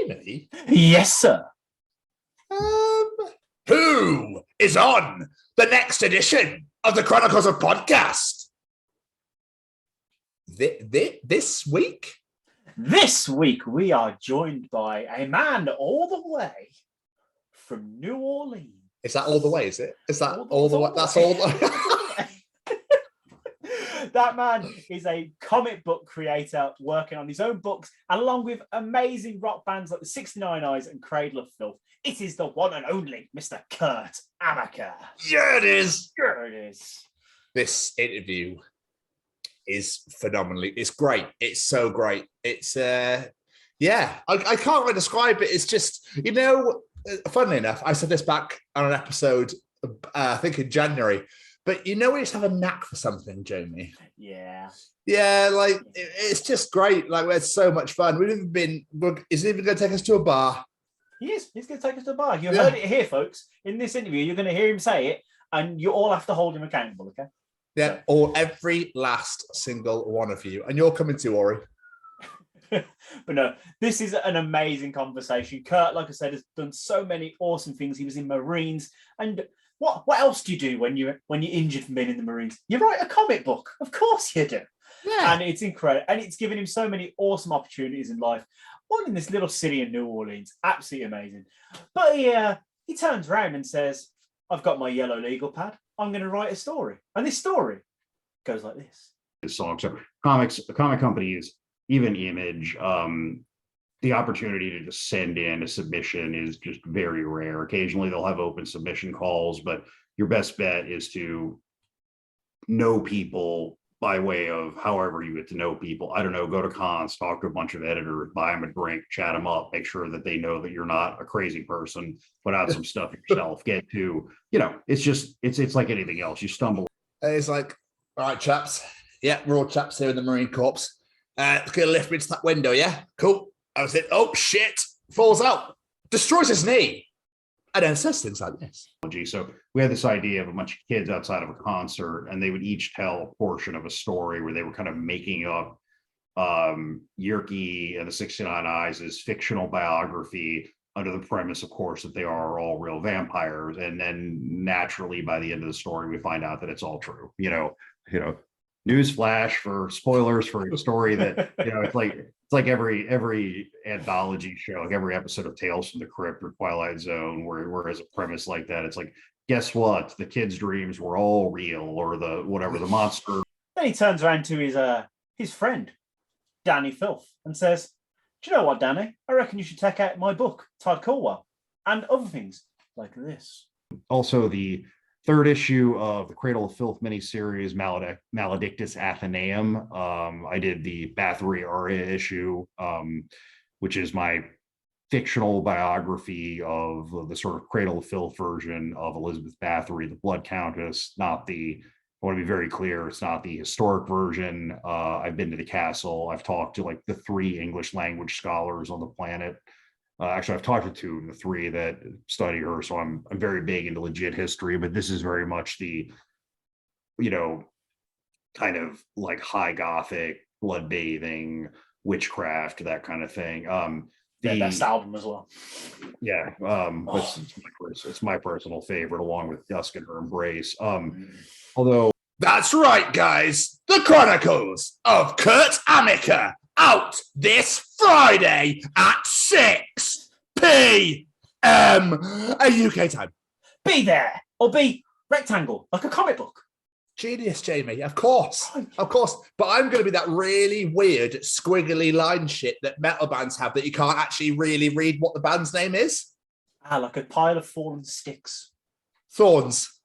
Jamie? Yes, sir. Who is on the next edition of the Chronicles of Podcast? This week? This week, we are joined by a man all the way from New Orleans. Is that all the way, is it? Is that all the way? That's all the way. That man is a comic book creator working on his own books, along with amazing rock bands like the 69 Eyes and Cradle of Filth. It is the one and only Mr. Kurt Amacker. Yeah, it is. Sure it is. This interview is phenomenally. It's great. It's so great. It's I can't really describe it. It's just, funnily enough, I said this back on an episode, I think in January. But we just have a knack for something, Jamie. Yeah. Yeah, it's just great. Like, it's so much fun. Is he even going to take us to a bar? He is. He's going to take us to a bar. You heard it here, folks. In this interview, you're going to hear him say it, and you all have to hold him accountable, okay? Yeah, so. Or every last single one of you. And you're coming too, Ori. But no, this is an amazing conversation. Kurt, like I said, has done so many awesome things. He was in Marines, and what else do you do when you're injured from being in the Marines? You write a comic book. Of course you do. Yeah. And it's incredible. And it's given him so many awesome opportunities in life. All in this little city in New Orleans. Absolutely amazing. But he turns around and says, I've got my yellow legal pad. I'm going to write a story. And this story goes like this. Song. So comic companies, even Image, the opportunity to just send in a submission is just very rare. Occasionally they'll have open submission calls, but your best bet is to know people by way of however you get to know people. I don't know, go to cons, talk to a bunch of editors, buy them a drink, chat them up, make sure that they know that you're not a crazy person, put out some stuff yourself, get to, it's like anything else. You stumble. It's like, all right, chaps. Yeah, we're all chaps here in the Marine Corps. It's going to lift me to that window, yeah? Cool. I was like, oh, shit. Falls out. Destroys his knee. And then says things like this. So we had this idea of a bunch of kids outside of a concert, and they would each tell a portion of a story where they were kind of making up Yerke and the 69 Eyes' fictional biography under the premise, of course, that they are all real vampires. And then naturally, by the end of the story, we find out that it's all true. Newsflash for spoilers for a story that, it's like every anthology show, like every episode of Tales from the Crypt or Twilight Zone, where has a premise like that. It's like, guess what? The kids' dreams were all real, or the monster. Then he turns around to his friend, Danny Filth, and says, do you know what, Danny? I reckon you should check out my book, Todd Colwell, and other things like this. Also, the third issue of the Cradle of Filth miniseries, Maledictus Athenaeum. I did the Bathory Aria issue, which is my fictional biography of the sort of Cradle of Filth version of Elizabeth Bathory, the Blood Countess. I want to be very clear, it's not the historic version. I've been to the castle. I've talked to the 3 English language scholars on the planet. Actually, I've talked to 2 of the 3 that study her, so I'm very big into legit history, but this is very much the, kind of like high Gothic, blood bathing, witchcraft, that kind of thing. The best album as well. Yeah, it's my personal favorite, along with Dusk and Her Embrace. Although that's right, guys, the Chronicles of Kurt Amacker, out this Friday at 6 p.m. UK time. Be there, or be rectangle, like a comic book. Genius, Jamie, of course. But I'm going to be that really weird, squiggly line shit that metal bands have that you can't actually really read what the band's name is. Like a pile of fallen sticks. Thorns.